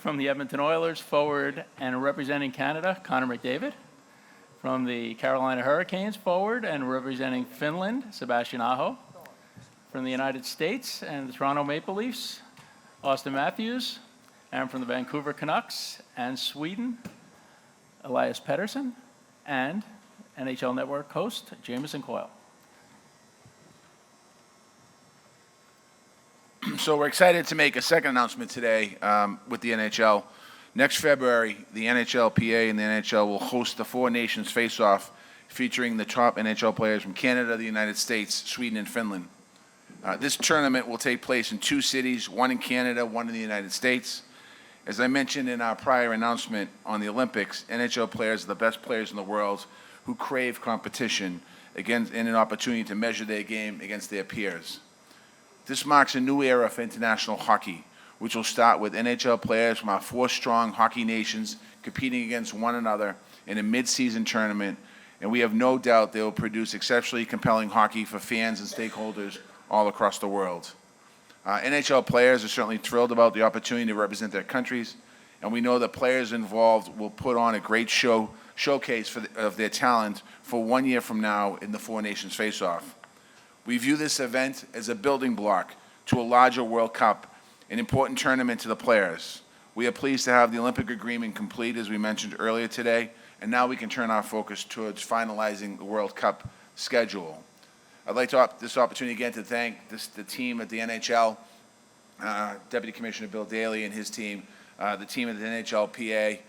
from the Edmonton Oilers, forward and representing Canada, Connor McDavid. From the Carolina Hurricanes, forward and representing Finland, Sebastian Aho. From the United States and the Toronto Maple Leafs, Auston Matthews. And from the Vancouver Canucks and Sweden, Elias Pettersson. And NHL Network host, Jamison Coyle. So we're excited to make a second announcement today with the NHL. Next February, the NHLPA and the NHL will host the Four Nations Face-Off, featuring the top NHL players from Canada, the United States, Sweden, and Finland. This tournament will take place in two cities, one in Canada, one in the United States. As I mentioned in our prior announcement on the Olympics, NHL players are the best players in the world who crave competition and an opportunity to measure their game against their peers. This marks a new era for international hockey, which will start with NHL players from our four strong hockey nations competing against one another in a mid-season tournament, and we have no doubt they will produce exceptionally compelling hockey for fans and stakeholders all across the world. NHL players are certainly thrilled about the opportunity to represent their countries, and we know that players involved will put on a great showcase of their talent for 1 year from now in the Four Nations Face-Off. We view this event as a building block to a larger World Cup, an important tournament to the players. We are pleased to have the Olympic agreement complete, as we mentioned earlier today, and now we can turn our focus towards finalizing the World Cup schedule. I'd like to this opportunity again to thank the team at the NHL, Deputy Commissioner Bill Daly and his team, the team at the NHLPA,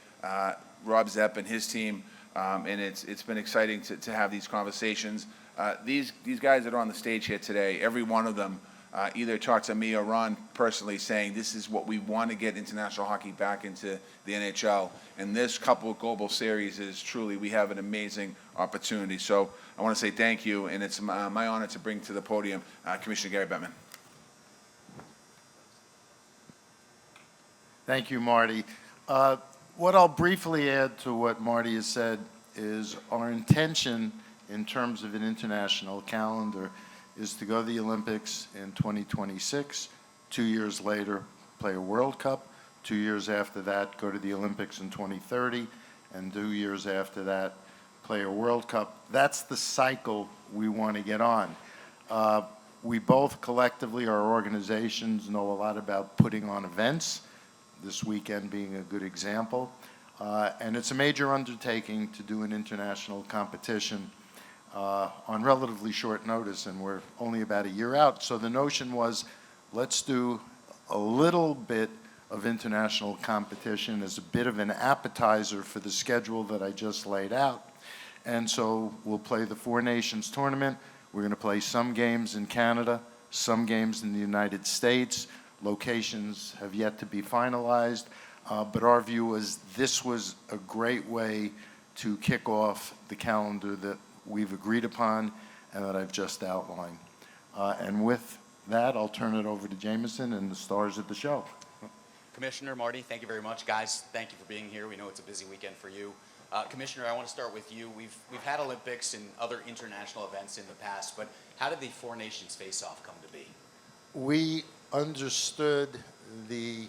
Rob Zepp and his team, and it's been exciting to have these conversations. These guys that are on the stage here today, every one of them either talked to me or Ron personally saying this is what we want to get international hockey back into the NHL. And this couple of global series is truly, we have an amazing opportunity. So I want to say thank you, and it's my honor to bring to the podium Commissioner Gary Bettman. Thank you, Marty. What I'll briefly add to what Marty has said is our intention in terms of an international calendar is to go to the Olympics in 2026, 2 years later play a World Cup, 2 years after that go to the Olympics in 2030, and 2 years after that play a World Cup. That's the cycle we want to get on. We both collectively, our organizations, know a lot about putting on events, this weekend being a good example, and it's a major undertaking to do an international competition on relatively short notice, and we're only about a year out. So the notion was, let's do a little bit of international competition as a bit of an appetizer for the schedule that I just laid out. And so we'll play the Four Nations tournament. We're going to play some games in Canada, some games in the United States. Locations have yet to be finalized, but our view was this was a great way to kick off the calendar that we've agreed upon and that I've just outlined. And with that, I'll turn it over to Jamison and the stars of the show. Commissioner, Marty, thank you very much. Guys, thank you for being here. We know it's a busy weekend for you. Commissioner, I want to start with you. We've had Olympics and other international events in the past, but how did the Four Nations Face-Off come to be? We understood the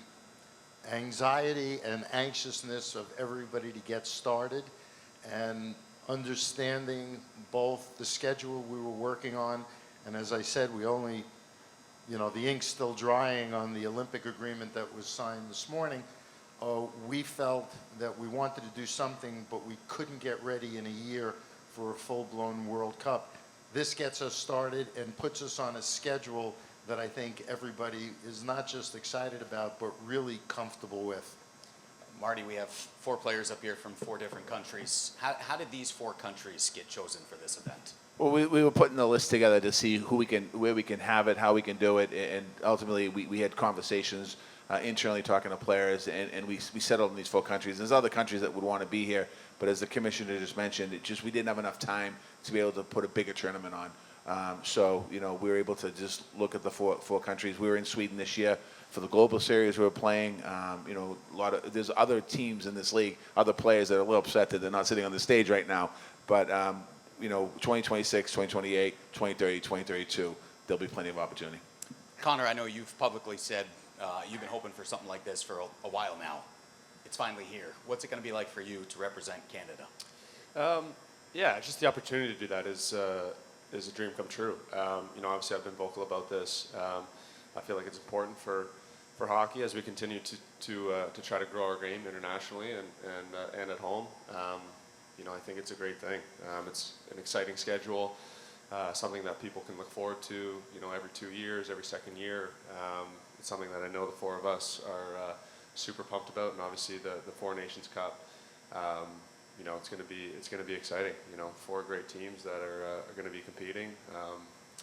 anxiety and anxiousness of everybody to get started, and understanding both the schedule we were working on, and as I said, we only, the ink's still drying on the Olympic agreement that was signed this morning. We felt that we wanted to do something, but we couldn't get ready in a year for a full-blown World Cup. This gets us started and puts us on a schedule that I think everybody is not just excited about, but really comfortable with. Marty, we have 4 players up here from 4 different countries. How did these 4 countries get chosen for this event? Well, we were putting the list together to see where we can have it, how we can do it, and ultimately we had conversations internally talking to players, and we settled in these 4 countries. There's other countries that would want to be here, but as the commissioner just mentioned, we didn't have enough time to be able to put a bigger tournament on. So we were able to just look at the four countries. We were in Sweden this year for the global series. We were playing. There's other teams in this league, other players that are a little upset that they're not sitting on the stage right now. But 2026, 2028, 2030, 2032, there'll be plenty of opportunity. Connor, I know you've publicly said you've been hoping for something like this for a while now. It's finally here. What's it going to be like for you to represent Canada? Yeah, just the opportunity to do that is a dream come true. Obviously I've been vocal about this. I feel like it's important for hockey as we continue to try to grow our game internationally and at home. I think it's a great thing. It's an exciting schedule, something that people can look forward to. Every 2 years, every second year. It's something that I know the four of us are super pumped about, and obviously the Four Nations Cup. It's going to be exciting. Four great teams that are going to be competing,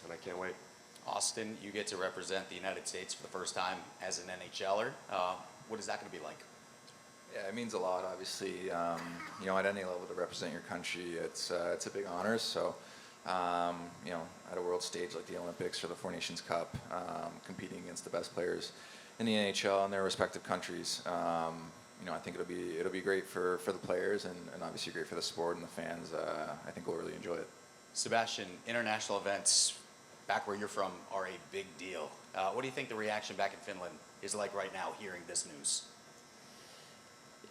and I can't wait. Auston, you get to represent the United States for the first time as an NHLer. What is that going to be like? Yeah, it means a lot, obviously. At any level to represent your country, it's a big honor. So, at a world stage like the Olympics or the Four Nations Cup, competing against the best players in the NHL in their respective countries, I think it'll be great for the players and obviously great for the sport and the fans. I think we'll really enjoy it. Sebastian, international events back where you're from are a big deal. What do you think the reaction back in Finland is like right now hearing this news?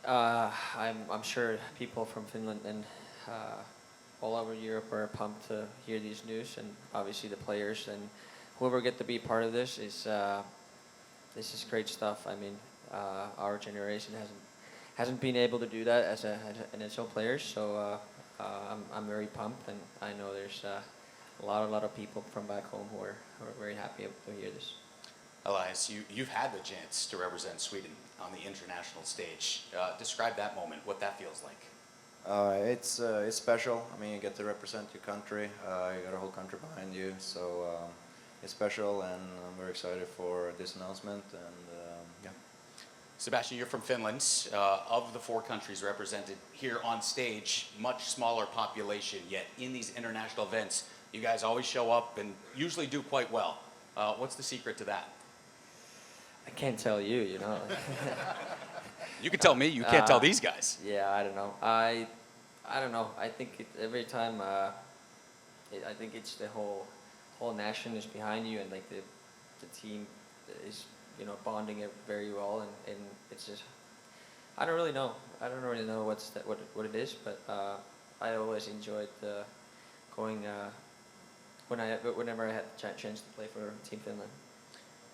I'm sure people from Finland and all over Europe are pumped to hear these news, and obviously the players and whoever get to be part of this is great stuff. I mean, our generation hasn't been able to do that as an NHL player, so I'm very pumped, and I know there's a lot of people from back home who are very happy to hear this. Elias, you've had the chance to represent Sweden on the international stage. Describe that moment, what that feels like. It's special. I mean, you get to represent your country. You got a whole country behind you, so it's special, and I'm very excited for this announcement. And yeah. Sebastian, you're from Finland. Of the four countries represented here on stage, much smaller population, yet in these international events, you guys always show up and usually do quite well. What's the secret to that? I can't tell you, You can tell me, you can't tell these guys. Yeah, I don't know. I don't know. I think every time, I think it's the whole nation is behind you, and like the team is bonding it very well, and it's just I don't really know. I don't really know what it is, but I always enjoyed going whenever I had the chance to play for Team Finland.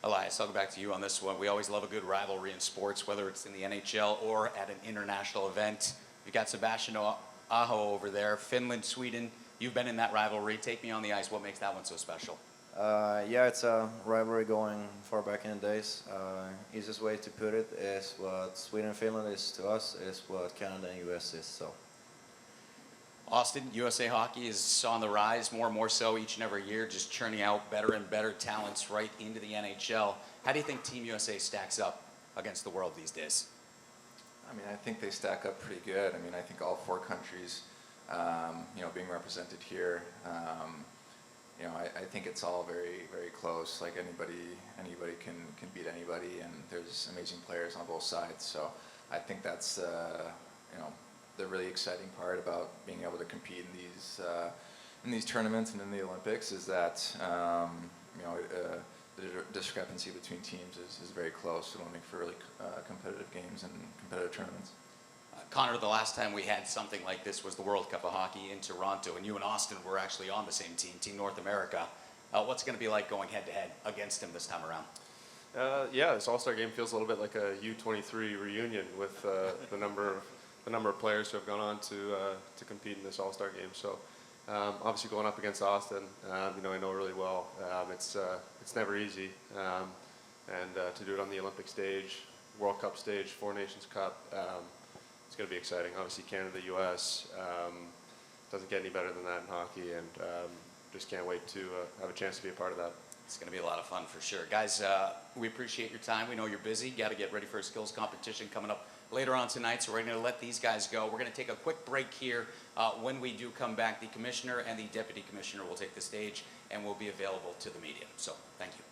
Elias, I'll go back to you on this one. We always love a good rivalry in sports, whether it's in the NHL or at an international event. You got Sebastian Aho over there, Finland, Sweden. You've been in that rivalry. Take me on the ice. What makes that one so special? Yeah, it's a rivalry going far back in the days. Easiest way to put it is what Sweden and Finland is to us is what Canada and US is. So. Auston, USA Hockey is on the rise more and more so each and every year, just churning out better and better talents right into the NHL. How do you think Team USA stacks up against the world these days? I mean, I think they stack up pretty good. I mean, I think all four countries, being represented here, I think it's all very, very close. Like anybody can beat anybody, and there's amazing players on both sides. So I think that's the really exciting part about being able to compete in these tournaments and in the Olympics is that the discrepancy between teams is very close. It'll make for really competitive games and competitive tournaments. Connor, the last time we had something like this was the World Cup of Hockey in Toronto, and you and Auston were actually on the same team, Team North America. What's it going to be like going head-to-head against him this time around? Yeah, this All-Star game feels a little bit like a U23 reunion with the number of players who have gone on to compete in this All-Star game. So obviously going up against Auston, I know really well. It's never easy, and to do it on the Olympic stage, World Cup stage, Four Nations Cup, it's going to be exciting. Obviously Canada, US, doesn't get any better than that in hockey, and just can't wait to have a chance to be a part of that. It's going to be a lot of fun for sure. Guys, we appreciate your time. We know you're busy. Got to get ready for a skills competition coming up later on tonight, so we're going to let these guys go. We're going to take a quick break here. When we do come back, the commissioner and the deputy commissioner will take the stage and will be available to the media. So, thank you.